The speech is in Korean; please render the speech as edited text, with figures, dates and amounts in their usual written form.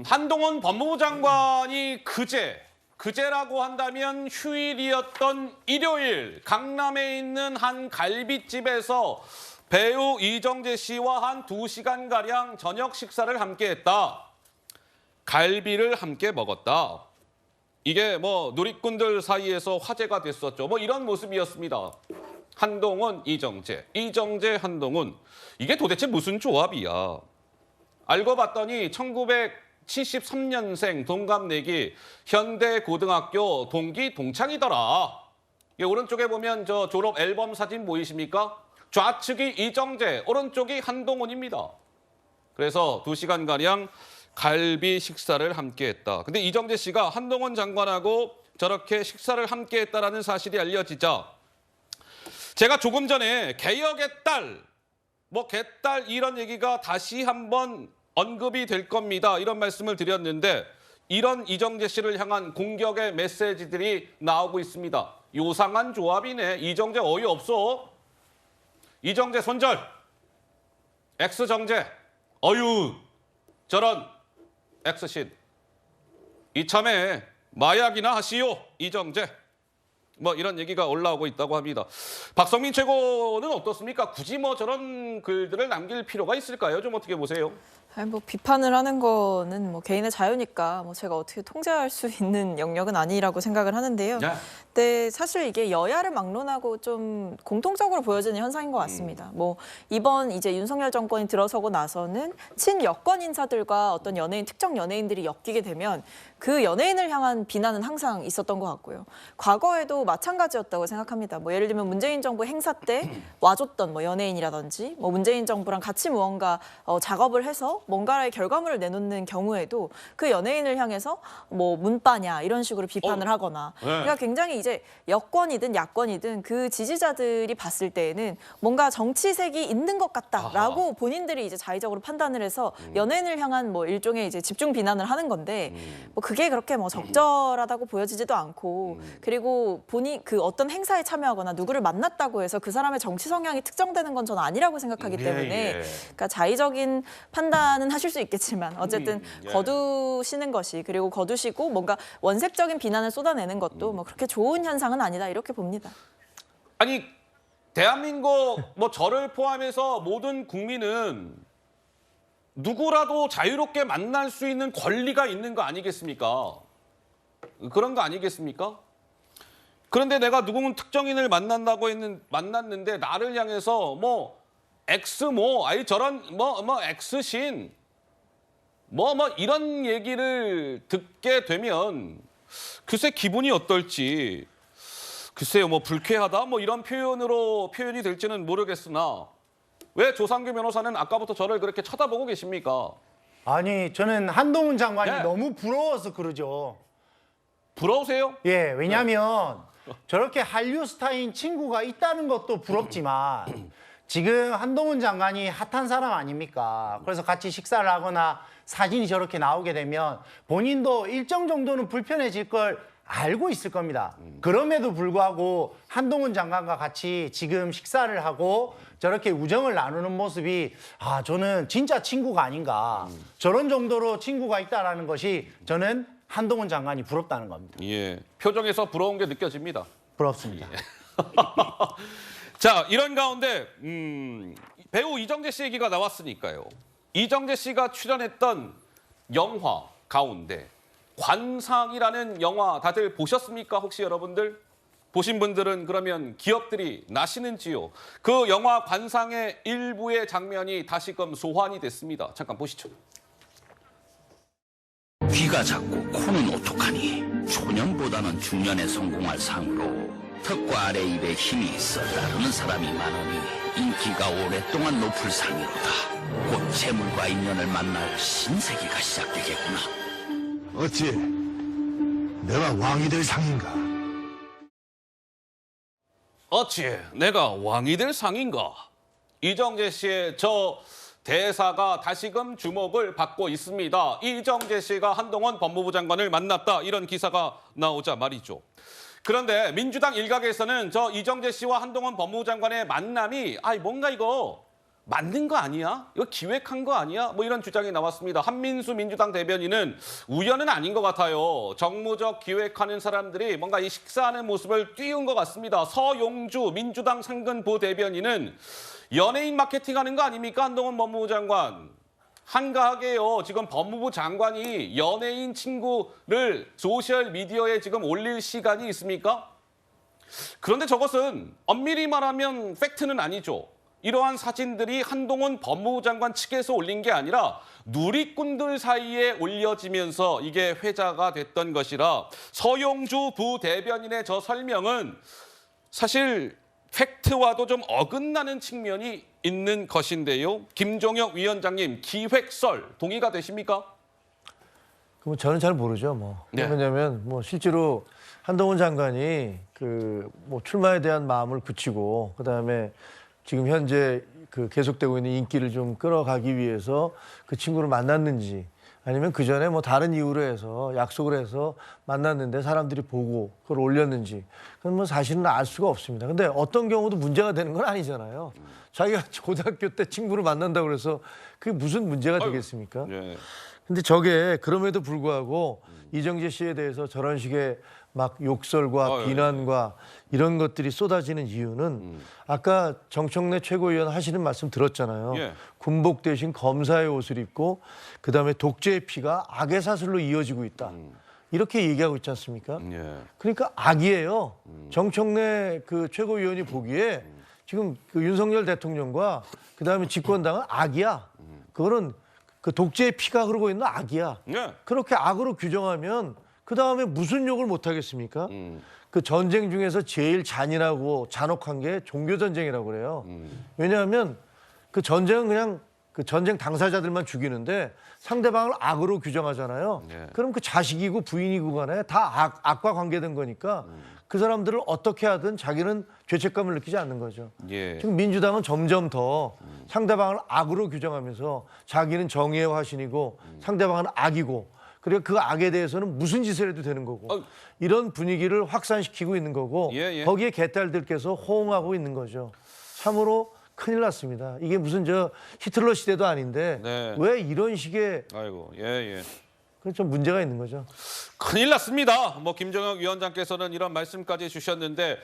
한동훈 법무부 장관이 그제라고 한다면 휴일이었던 일요일 강남에 있는 한 갈비집에서 배우 이정재 씨와 한 2시간가량 저녁 식사를 함께 했다. 갈비를 함께 먹었다. 이게 뭐 누리꾼들 사이에서 화제가 됐었죠. 뭐 이런 모습이었습니다. 한동훈, 이정재, 이정재, 한동훈. 이게 도대체 무슨 조합이야? 알고 봤더니 1973년생 동갑내기 현대고등학교 동기 동창이더라. 오른쪽에 보면 저 졸업 앨범 사진 보이십니까? 좌측이 이정재, 오른쪽이 한동훈입니다. 그래서 2시간가량 갈비 식사를 함께 했다. 근데 이정재 씨가 한동훈 장관하고 저렇게 식사를 함께 했다라는 사실이 알려지자 제가 조금 전에 개혁의 딸, 개딸 이런 얘기가 다시 한번 언급이 될 겁니다. 이런 말씀을 드렸는데 이런 이정재 씨를 향한 공격의 메시지들이 나오고 있습니다. 요상한 조합이네. 이정재 어이없어. 이정재 손절. X정재. 어유. 저런 X신. 이참에 마약이나 하시오. 이정재. 이런 얘기가 올라오고 있다고 합니다. 박성민 최고는 어떻습니까? 굳이 저런 글들을 남길 필요가 있을까요? 좀 어떻게 보세요? 아니, 비판을 하는 거는 개인의 자유니까 제가 어떻게 통제할 수 있는 영역은 아니라고 생각을 하는데요. 네. 근데 사실 이게 여야를 막론하고 좀 공통적으로 보여지는 현상인 것 같습니다. 이번 이제 윤석열 정권이 들어서고 나서는 친여권 인사들과 어떤 연예인, 특정 연예인들이 엮이게 되면 그 연예인을 향한 비난은 항상 있었던 것 같고요. 과거에도 마찬가지였다고 생각합니다. 예를 들면 문재인 정부 행사 때 와줬던 연예인이라든지 문재인 정부랑 같이 무언가 작업을 해서 뭔가의 결과물을 내놓는 경우에도 그 연예인을 향해서 문빠냐 이런 식으로 비판을 하거나 그러니까 굉장히 이제 여권이든 야권이든 그 지지자들이 봤을 때에는 뭔가 정치색이 있는 것 같다라고 본인들이 이제 자의적으로 판단을 해서 연예인을 향한 일종의 이제 집중 비난을 하는 건데 그게 그렇게 적절하다고 보여지지도 않고 그리고 본인 그 어떤 행사에 참여하거나 누구를 만났다고 해서 그 사람의 정치 성향이 특정되는 건 저는 아니라고 생각하기 때문에 그러니까 자의적인 판단은 하실 수 있겠지만 어쨌든 거두시는 것이 그리고 거두시고 뭔가 원색적인 비난을 쏟아내는 것도 그렇게 좋은 현상은 아니다 이렇게 봅니다. 아니 대한민국 저를 포함해서 모든 국민은 누구라도 자유롭게 만날 수 있는 권리가 있는 거 아니겠습니까? 그런 거 아니겠습니까? 그런데 내가 누군 특정인을 만났는데 나를 향해서 X 아니 저런 X신 이런 얘기를 듣게 되면 글쎄 기분이 어떨지 글쎄요 불쾌하다 이런 표현이 될지는 모르겠으나 왜 조상규 변호사는 아까부터 저를 그렇게 쳐다보고 계십니까? 아니 저는 한동훈 장관이 네. 너무 부러워서 그러죠. 부러우세요? 예, 왜냐하면 저렇게 한류 스타인 친구가 있다는 것도 부럽지만 지금 한동훈 장관이 핫한 사람 아닙니까? 그래서 같이 식사를 하거나 사진이 저렇게 나오게 되면 본인도 일정 정도는 불편해질 걸 알고 있을 겁니다. 그럼에도 불구하고 한동훈 장관과 같이 지금 식사를 하고 저렇게 우정을 나누는 모습이 저는 진짜 친구가 아닌가. 저런 정도로 친구가 있다는 것이 저는 한동훈 장관이 부럽다는 겁니다. 예, 표정에서 부러운 게 느껴집니다. 부럽습니다. 자, 이런 가운데 배우 이정재 씨 얘기가 나왔으니까요. 이정재 씨가 출연했던 영화 가운데 관상이라는 영화 다들 보셨습니까? 혹시 여러분들? 보신 분들은 그러면 기억들이 나시는지요? 그 영화 관상의 일부의 장면이 다시금 소환이 됐습니다. 잠깐 보시죠. 귀가 작고 코는 오똑하니 초년보다는 중년에 성공할 상으로 턱과 아래 입에 힘이 있어 따르는 사람이 많으니 인기가 오랫동안 높을 상이로다. 곧 재물과 인연을 만날 신세계가 시작되겠구나. 어찌 내가 왕이 될 상인가? 어찌 내가 왕이 될 상인가? 이정재 씨의 저 대사가 다시금 주목을 받고 있습니다. 이정재 씨가 한동훈 법무부 장관을 만났다 이런 기사가 나오자 말이죠. 그런데 민주당 일각에서는 저 이정재 씨와 한동훈 법무부 장관의 만남이 뭔가 이거 만든 거 아니야? 이거 기획한 거 아니야? 뭐 이런 주장이 나왔습니다. 한민수 민주당 대변인은 우연은 아닌 것 같아요. 정무적 기획하는 사람들이 뭔가 이 식사하는 모습을 띄운 것 같습니다. 서용주 민주당 상근부 대변인은 연예인 마케팅하는 거 아닙니까? 한동훈 법무부 장관. 한가하게요. 지금 법무부 장관이 연예인 친구를 소셜미디어에 지금 올릴 시간이 있습니까? 그런데 저것은 엄밀히 말하면 팩트는 아니죠. 이러한 사진들이 한동훈 법무부 장관 측에서 올린 게 아니라 누리꾼들 사이에 올려지면서 이게 회자가 됐던 것이라 서용주 부대변인의 저 설명은 사실 팩트와도 좀 어긋나는 측면이 있는 것인데요. 김종혁 위원장님, 기획설 동의가 되십니까? 그럼 저는 잘 모르죠. 뭐 네. 왜냐하면 뭐 실제로 한동훈 장관이 그 뭐 출마에 대한 마음을 굳히고 그다음에 지금 현재 그 계속되고 있는 인기를 좀 끌어가기 위해서 그 친구를 만났는지 아니면 그 전에 뭐 다른 이유로 해서 약속을 해서 만났는데 사람들이 보고 그걸 올렸는지 그건 뭐 사실은 알 수가 없습니다. 근데 어떤 경우도 문제가 되는 건 아니잖아요. 자기가 고등학교 때 친구를 만난다고 그래서 그게 무슨 문제가 되겠습니까? 네. 근데 저게 그럼에도 불구하고 이정재 씨에 대해서 저런 식의 막 욕설과 비난과 이런 것들이 쏟아지는 이유는 아까 정청래 최고위원 하시는 말씀 들었잖아요. 예. 군복 대신 검사의 옷을 입고 그다음에 독재의 피가 악의 사슬로 이어지고 있다. 이렇게 얘기하고 있지 않습니까? 예. 그러니까 악이에요. 정청래 그 최고위원이 보기에 지금 그 윤석열 대통령과 그다음에 집권당은 악이야. 그거는 그 독재의 피가 흐르고 있는 악이야. 예. 그렇게 악으로 규정하면 그 다음에 무슨 욕을 못 하겠습니까? 그 전쟁 중에서 제일 잔인하고 잔혹한 게 종교 전쟁이라고 그래요. 왜냐하면 그 전쟁은 그냥 그 전쟁 당사자들만 죽이는데 상대방을 악으로 규정하잖아요. 네. 그럼 그 자식이고 부인이고 간에 다 악과 관계된 거니까 그 사람들을 어떻게 하든 자기는 죄책감을 느끼지 않는 거죠. 예. 지금 민주당은 점점 더 상대방을 악으로 규정하면서 자기는 정의의 화신이고 상대방은 악이고 그리고 그 악에 대해서는 무슨 짓을 해도 되는 거고 이런 분위기를 확산시키고 있는 거고 예, 예. 거기에 개딸들께서 호응하고 있는 거죠. 참으로 큰일 났습니다. 이게 무슨 저 히틀러 시대도 아닌데 네. 왜 이런 식의 아이고, 예. 그런 좀 문제가 있는 거죠. 큰일 났습니다. 뭐 김정혁 위원장께서는 이런 말씀까지 주셨는데